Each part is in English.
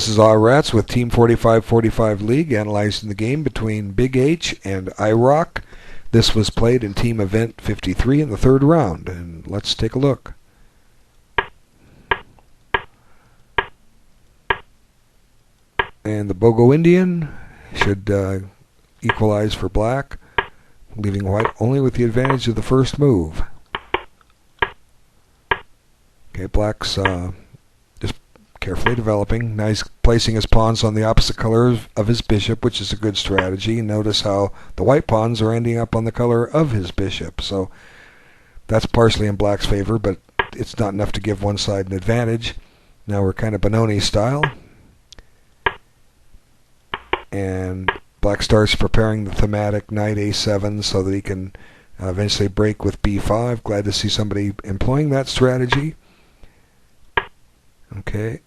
This is All Rats with Team 4545 League, analyzing the game between Big H and IROC. This was played in Team Event 53 in the third round, and let's take a look. And the Bogo Indian should equalize for black, leaving white only with the advantage of the first move. Okay, black's just carefully developing. Nice placing his pawns on the opposite color of his bishop, which is a good strategy. Notice how the white pawns are ending up on the color of his bishop. So that's partially in black's favor, but it's not enough to give one side an advantage. Now we're kind of Benoni style. And black starts preparing the thematic knight a7 so that he can eventually break with b5. Glad to see somebody employing that strategy. Okay.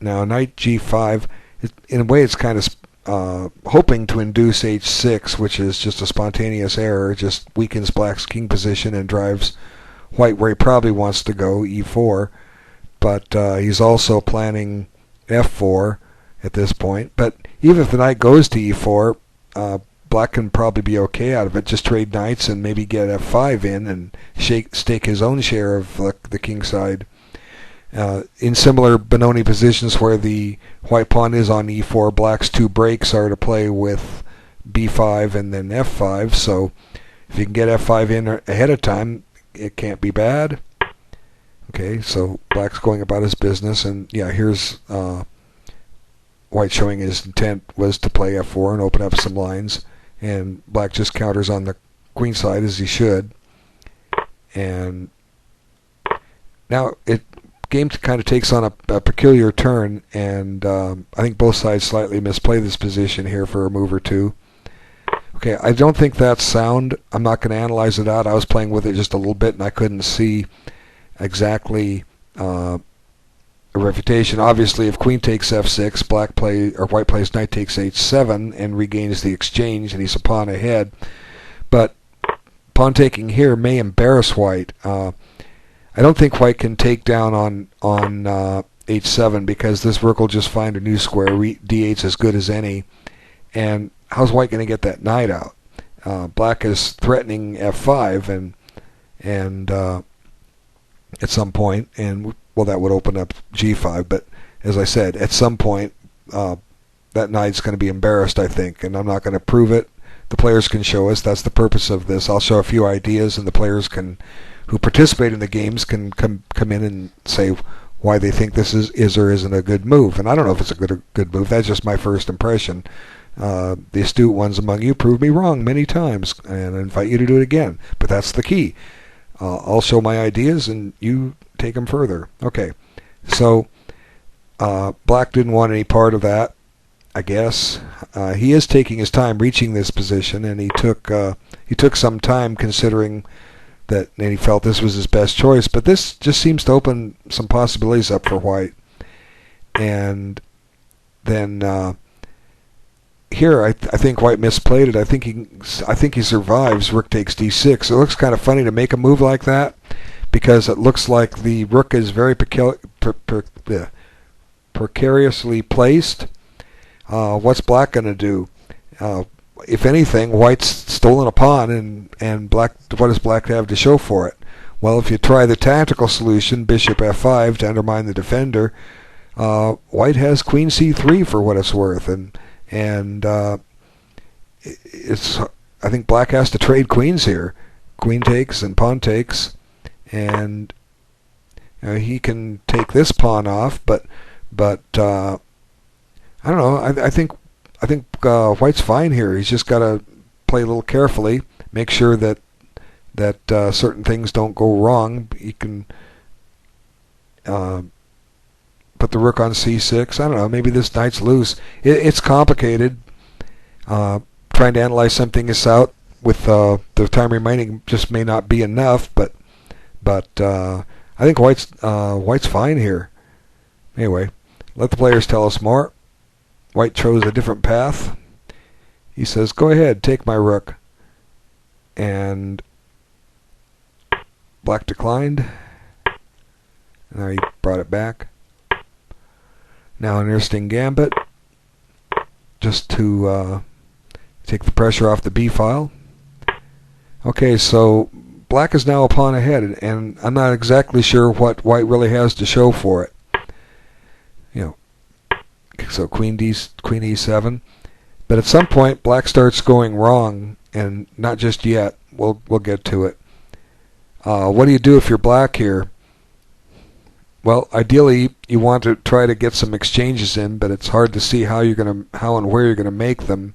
Now knight g5, in a way it's kind of hoping to induce h6, which is just a spontaneous error, just weakens black's king position and drives white where he probably wants to go, e4. But he's also planning f4 at this point. But even if the knight goes to e4, black can probably be okay out of it. Just trade knights and maybe get f5 in and stake his own share of the king side. In similar Benoni positions where the white pawn is on e4, black's two breaks are to play with b5 and then f5. So if you can get f5 in ahead of time, it can't be bad. Okay, so black's going about his business, and yeah, here's white showing his intent was to play f4 and open up some lines, and black just counters on the queen side as he should. And now game kind of takes on a peculiar turn, and I think both sides slightly misplay this position here for a move or two. Okay, I don't think that's sound. I'm not going to analyze it out. I was playing with it just a little bit, and I couldn't see exactly a refutation. Obviously, if queen takes f6, white plays knight takes h7 and regains the exchange, and he's a pawn ahead. But pawn taking here may embarrass white. I don't think white can take down on h7 because this rook will just find a new square. d8's as good as any. And how's white going to get that knight out? Black is threatening f5 and at some point, and well, that would open up g5. But as I said, at some point, that knight's going to be embarrassed, I think, and I'm not going to prove it. The players can show us. That's the purpose of this. I'll show a few ideas, and the players who participate in the games can come in and say why they think this is or isn't a good move. And I don't know if it's a good move. That's just my first impression. The astute ones among you proved me wrong many times, and I invite you to do it again. But that's the key. I'll show my ideas, and you take them further. Okay, so black didn't want any part of that, I guess. He is taking his time reaching this position, and he took some time considering that, and he felt this was his best choice. But this just seems to open some possibilities up for white. And then here, I think white misplayed it. I think he survives. Rook takes d6. It looks kind of funny to make a move like that because it looks like the rook is very precariously placed. What's black going to do? If anything, white's stolen a pawn, and black. What does black have to show for it? Well, if you try the tactical solution, bishop f5 to undermine the defender, white has queen c3 for what it's worth, and it's. I think black has to trade queens here. Queen takes and pawn takes, and he can take this pawn off, but I don't know. I think white's fine here. He's just got to play a little carefully, make sure that certain things don't go wrong. He can put the rook on c6. I don't know. Maybe this knight's loose. It's complicated. Trying to analyze something this out with the time remaining just may not be enough. But I think white's fine here. Anyway, let the players tell us more. White chose a different path. He says, go ahead, take my rook. And black declined. Now he brought it back. Now an interesting gambit, just to take the pressure off the B file. Okay, so black is now a pawn ahead, and I'm not exactly sure what white really has to show for it. So queen e7, but at some point black starts going wrong, and not just yet. We'll get to it. What do you do if you're black here? Well, ideally you want to try to get some exchanges in, but it's hard to see how and where you're gonna make them.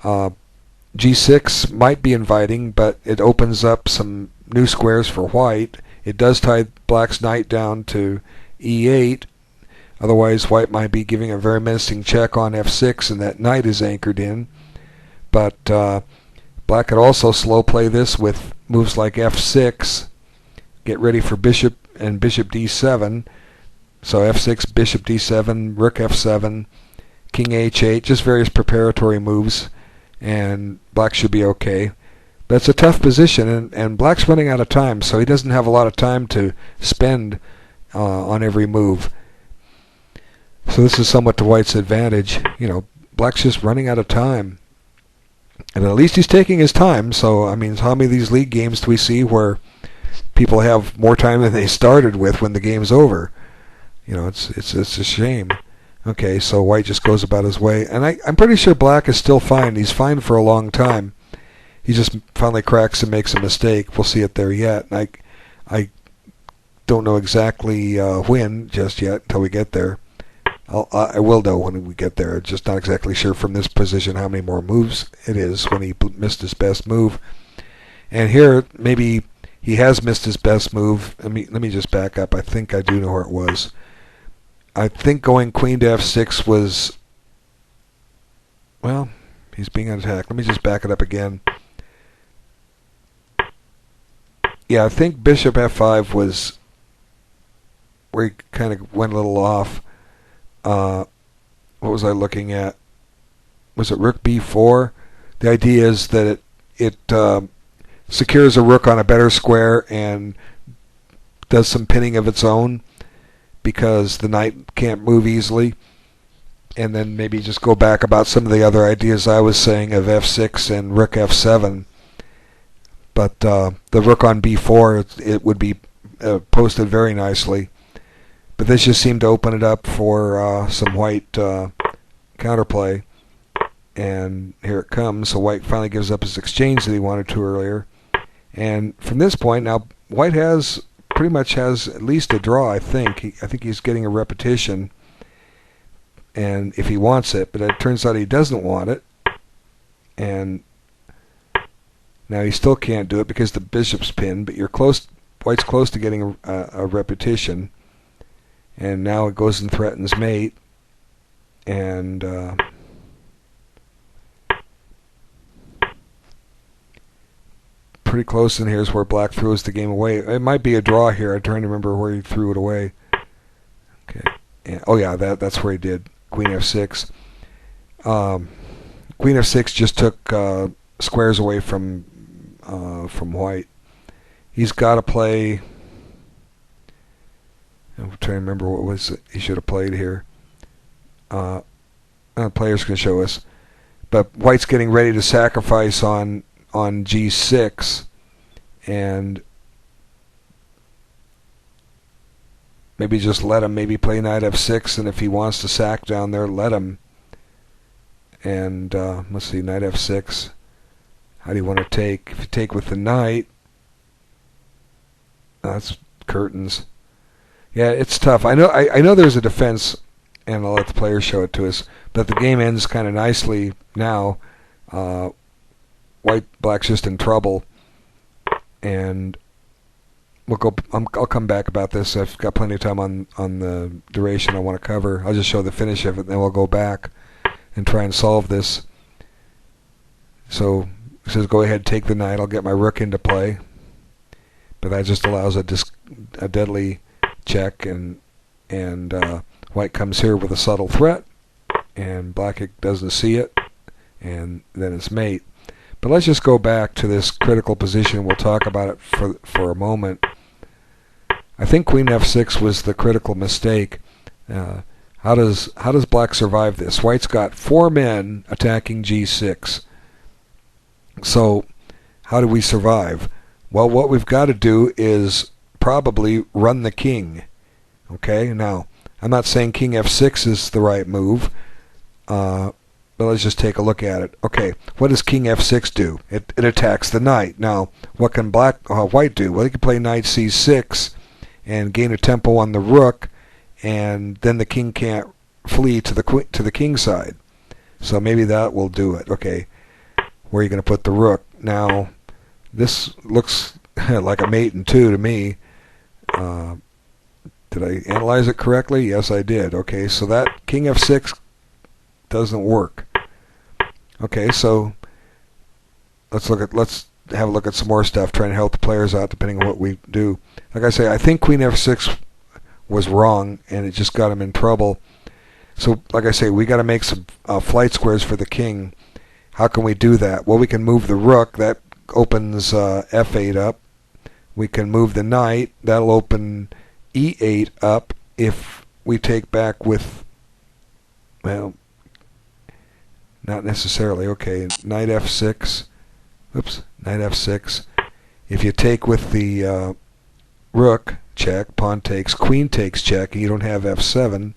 G6 might be inviting, but it opens up some new squares for white. It does tie black's knight down to E8. Otherwise, white might be giving a very menacing check on F6, and that knight is anchored in. But black could also slow play this with moves like F6. Get ready for bishop and bishop D7. So F6, bishop D7, rook F7, king H8, just various preparatory moves, and black should be okay. But it's a tough position, and black's running out of time, so he doesn't have a lot of time to spend on every move. So this is somewhat to white's advantage. Black's just running out of time. And at least he's taking his time. So, I mean, how many of these league games do we see where people have more time than they started with when the game's over? It's a shame. Okay, so white just goes about his way. And I'm pretty sure black is still fine. He's fine for a long time. He just finally cracks and makes a mistake. We'll see it there yet. And I don't know exactly when just yet until we get there. I will know when we get there. Just not exactly sure from this position how many more moves it is when he missed his best move. And here, maybe he has missed his best move. Let me just back up. I think I do know where it was. I think going queen to F6 was... Well, he's being attacked. Let me just back it up again. Yeah, I think bishop F5 was where he kind of went a little off. What was I looking at? Was it rook b4? The idea is that it secures a rook on a better square and does some pinning of its own because the knight can't move easily. And then maybe just go back about some of the other ideas I was saying of f6 and rook f7. But the rook on b4, it would be posted very nicely. But this just seemed to open it up for some white counterplay. And here it comes. So white finally gives up his exchange that he wanted to earlier. And from this point, now white pretty much has at least a draw, I think. I think he's getting a repetition, and if he wants it, but it turns out he doesn't want it. And now he still can't do it because the bishop's pinned, but white's close to getting a repetition. And now it goes and threatens mate. And pretty close in here is where black throws the game away. It might be a draw here. I'm trying to remember where he threw it away. Okay. And, oh yeah, that's where he did. Queen f6. Queen f6 just took squares away from white. He's got to play. I'm trying to remember what was it he should have played here. Players can show us, but white's getting ready to sacrifice on g6, and maybe just let him maybe play knight f6, and if he wants to sack down there, let him. And let's see, knight f6. How do you want to take? If you take with the knight, that's curtains. Yeah, it's tough. I know there's a defense, and I'll let the players show it to us, but the game ends kind of nicely now. Black's just in trouble, and I'll come back about this. I've got plenty of time on the duration I want to cover. I'll just show the finish of it, and then we'll go back and try and solve this. So it says go ahead, take the knight. I'll get my rook into play, but that just allows a deadly check, and white comes here with a subtle threat, and black doesn't see it, and then it's mate. But let's just go back to this critical position. We'll talk about it for a moment. I think queen f6 was the critical mistake. How does black survive this? White's got 4 men attacking g6. So how do we survive? Well, what we've got to do is probably run the king. Okay, now I'm not saying king f6 is the right move, but let's just take a look at it. Okay, what does king f6 do? It attacks the knight. Now, what can white do? Well, he can play knight c6 and gain a tempo on the rook, and then the king can't flee to the king side. So maybe that will do it. Okay, where are you going to put the rook? Now, this looks like a mate in 2 to me. Did I analyze it correctly? Yes, I did. Okay, so that king f6 doesn't work. Okay, so let's have a look at some more stuff, trying to help the players out depending on what we do. Like I say, I think queen f6 was wrong, and it just got him in trouble. So, like I say, we got to make some flight squares for the king. How can we do that? Well, we can move the rook. That opens f8 up. We can move the knight. That'll open e8 up if we take back with, well, not necessarily. Okay, knight f6. Oops, knight f6. If you take with the rook, check, pawn takes, queen takes check, and you don't have f7,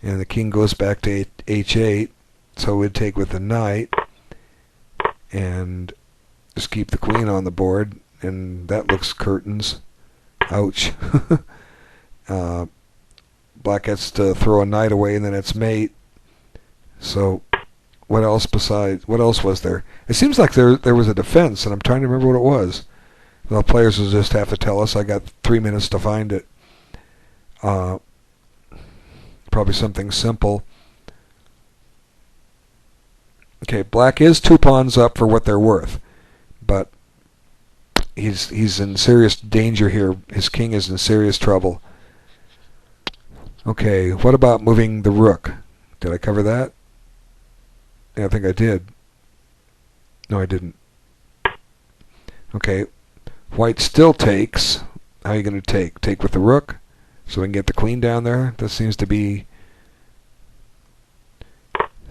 and the king goes back to h8, so we'd take with the knight and just keep the queen on the board, and that looks curtains. Ouch. Black gets to throw a knight away, and then it's mate. So what else was there? It seems like there was a defense, and I'm trying to remember what it was. The players will just have to tell us. I got 3 minutes to find it. Probably something simple. Okay, black is 2 pawns up for what they're worth, but he's in serious danger here. His king is in serious trouble. Okay, what about moving the rook? Did I cover that? Yeah, I think I did. No, I didn't. Okay, white still takes. How are you going to take? Take with the rook, so we can get the queen down there. That seems to be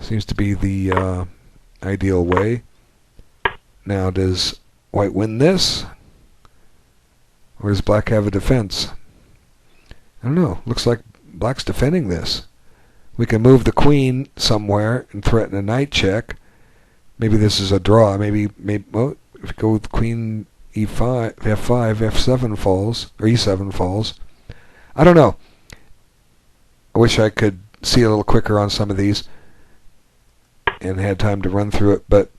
the ideal way. Now, does white win this, or does black have a defense? I don't know. Looks like black's defending this. We can move the queen somewhere and threaten a knight check. Maybe this is a draw. Maybe well, if we go with queen e5, f5, f7 falls, or e7 falls. I don't know. I wish I could see a little quicker on some of these and had time to run through it, but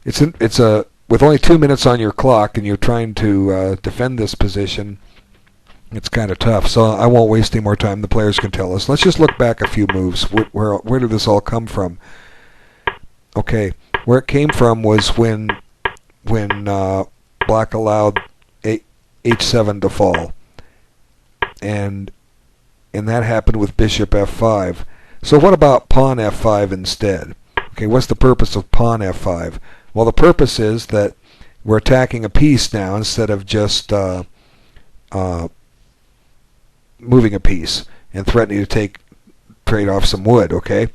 it's with only 2 minutes on your clock and you're trying to defend this position, it's kind of tough. So I won't waste any more time. The players can tell us. Let's just look back a few moves. Where did this all come from? Okay, where it came from was when black allowed h7 to fall, and that happened with bishop f5. So what about pawn f5 instead? Okay, what's the purpose of pawn f5? Well, the purpose is that we're attacking a piece now instead of just moving a piece and threatening to trade off some wood. Okay,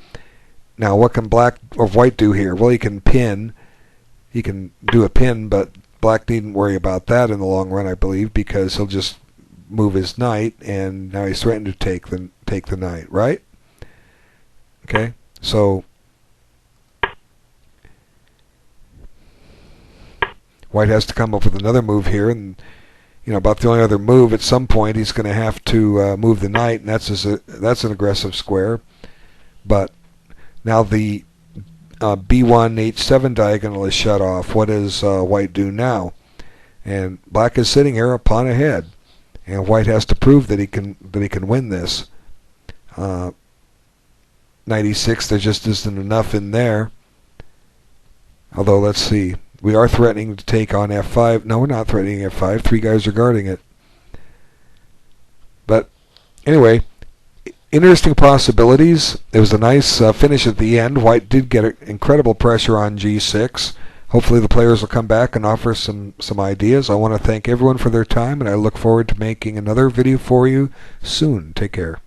now what can black or white do here? Well, he can pin. He can do a pin, but black needn't worry about that in the long run, I believe, because he'll just move his knight, and now he's threatened to take the knight, right? Okay, so white has to come up with another move here, and about the only other move at some point he's going to have to move the knight, and that's an aggressive square. But now the b1 h7 diagonal is shut off. What does white do now? And black is sitting here a pawn ahead, and white has to prove that he can win this. Knight e6, there just isn't enough in there. Although, let's see. We are threatening to take on f5. No, we're not threatening f5. 3 guys are guarding it. But anyway, interesting possibilities. It was a nice finish at the end. White did get incredible pressure on g6. Hopefully the players will come back and offer some ideas. I want to thank everyone for their time, and I look forward to making another video for you soon. Take care.